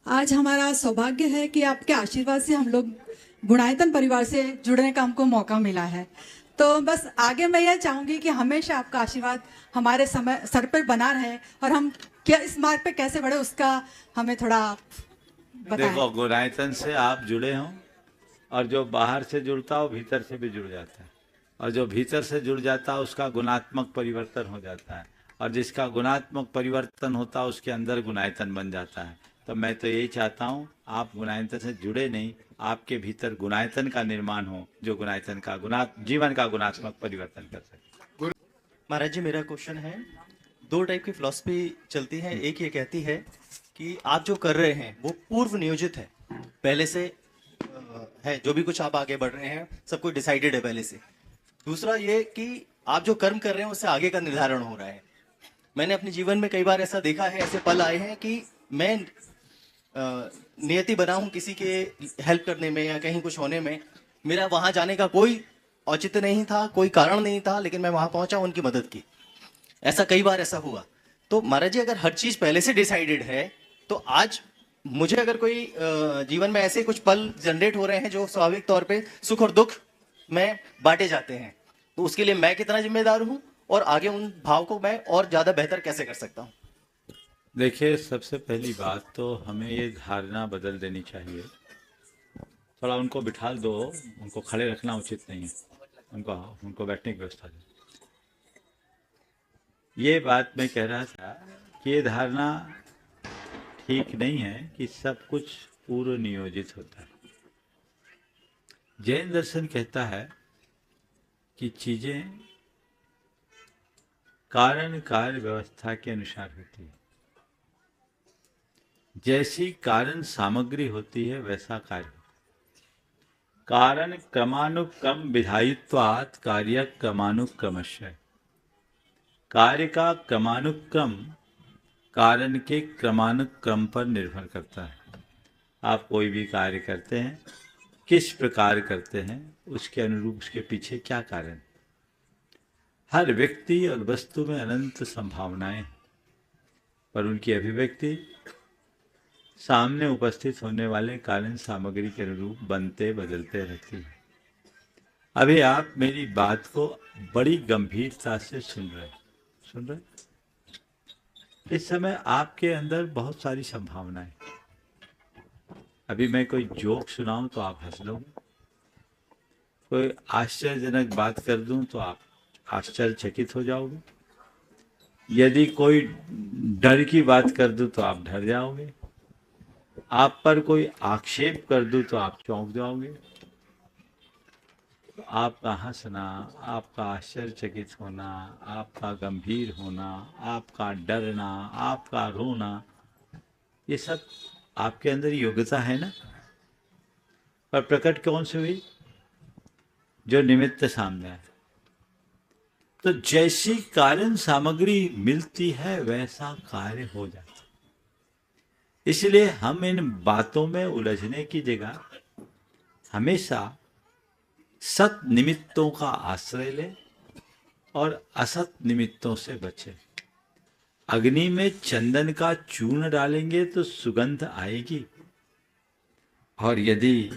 आज हमारा सौभाग्य है कि आपके आशीर्वाद से हम लोग गुणायतन परिवार से जुड़ने का हमको मौका मिला है। तो बस आगे मैं यह चाहूंगी कि हमेशा आपका आशीर्वाद हमारे समय सर पर बना रहे और हम क्या इस मार्ग पे कैसे बढ़े उसका हमें थोड़ा बताएं। देखो, गुणायतन से आप जुड़े हों और जो बाहर से जुड़ता हो भीतर से भी जुड़ जाता है, और जो भीतर से जुड़ जाता है उसका गुणात्मक परिवर्तन हो जाता है, और जिसका गुणात्मक परिवर्तन होता है उसके अंदर गुणायतन बन जाता है। तो मैं तो यही चाहता हूँ आप गुणायतन से जुड़े नहीं, आपके भीतर गुणायतन का निर्माण हो जो गुणायतन का जीवन का गुणात्मक परिवर्तन कर सके। महाराज जी, मेरा क्वेश्चन है, दो टाइप की फिलॉसफी चलती है। एक ये कहती है कि आप जो कर रहे हैं वो पूर्व नियोजित है, पहले से है, जो भी कुछ आप आगे बढ़ रहे हैं सब कुछ डिसाइडेड है पहले से। दूसरा ये कि आप जो कर्म कर रहे हैं उससे आगे का निर्धारण हो रहा है। मैंने अपने जीवन में कई बार ऐसा देखा है, ऐसे पल आए हैं कि मैं नियति बना हूं किसी के हेल्प करने में या कहीं कुछ होने में, मेरा वहां जाने का कोई औचित्य नहीं था, कोई कारण नहीं था, लेकिन मैं वहां पहुंचा, उनकी मदद की। ऐसा कई बार ऐसा हुआ। तो महाराज जी, अगर हर चीज पहले से डिसाइडेड है तो आज मुझे अगर कोई जीवन में ऐसे कुछ पल जनरेट हो रहे हैं जो स्वाभाविक तौर पे सुख और दुख में बांटे जाते हैं, तो उसके लिए मैं कितना जिम्मेदार हूं और आगे उन भाव को मैं और ज्यादा बेहतर कैसे कर सकता हूं? देखिए, सबसे पहली बात तो हमें ये धारणा बदल देनी चाहिए। थोड़ा उनको बिठा दो, उनको खड़े रखना उचित नहीं है, उनको उनको बैठने की व्यवस्था दो। ये बात मैं कह रहा था कि ये धारणा ठीक नहीं है कि सब कुछ पूर्व नियोजित होता है। जैन दर्शन कहता है कि चीजें कारण कार्य व्यवस्था के अनुसार होती है। जैसी कारण सामग्री होती है वैसा कार्य। कारण क्रमानुक्रम विधायित्वात् कार्य क्रमानुक्रमशः। कार्य का क्रमानुक्रम कारण के क्रमानुक्रम पर निर्भर करता है। आप कोई भी कार्य करते हैं, किस प्रकार करते हैं, उसके अनुरूप उसके पीछे क्या कारण। हर व्यक्ति और वस्तु में अनंत संभावनाएं हैं, पर उनकी अभिव्यक्ति सामने उपस्थित होने वाले कारण सामग्री के अनुरूप बनते बदलते रहती है। अभी आप मेरी बात को बड़ी गंभीरता से सुन रहे हैं। इस समय आपके अंदर बहुत सारी संभावनाएं। अभी मैं कोई जोक सुनाऊं तो आप हंस लोगे, कोई आश्चर्यजनक बात कर दूं तो आप आश्चर्यचकित हो जाओगे, यदि कोई डर की बात कर दूं तो आप डर जाओगे, आप पर कोई आक्षेप कर दूं तो आप चौंक जाओगे। तो आपका हंसना, आपका आश्चर्यचकित होना, आपका गंभीर होना, आपका डरना, आपका रोना, ये सब आपके अंदर योग्यता है ना। पर प्रकट कौन से हुई? जो निमित्त सामने आए। तो जैसी कारण सामग्री मिलती है वैसा कार्य हो जाता है। इसलिए हम इन बातों में उलझने की जगह हमेशा सत निमित्तों का आश्रय लें और असत निमित्तों से बचें। अग्नि में चंदन का चूर्ण डालेंगे तो सुगंध आएगी, और यदि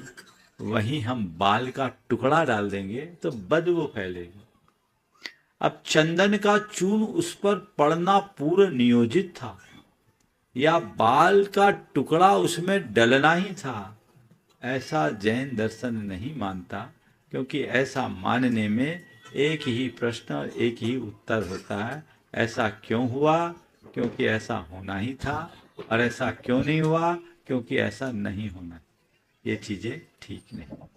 वहीं हम बाल का टुकड़ा डाल देंगे तो बदबू फैलेगी। अब चंदन का चूर्ण उस पर पड़ना पूर्ण नियोजित था, या बाल का टुकड़ा उसमें डलना ही था, ऐसा जैन दर्शन नहीं मानता। क्योंकि ऐसा मानने में एक ही प्रश्न और एक ही उत्तर होता है, ऐसा क्यों हुआ? क्योंकि ऐसा होना ही था। और ऐसा क्यों नहीं हुआ? क्योंकि ऐसा नहीं होना। ये चीजें ठीक नहीं।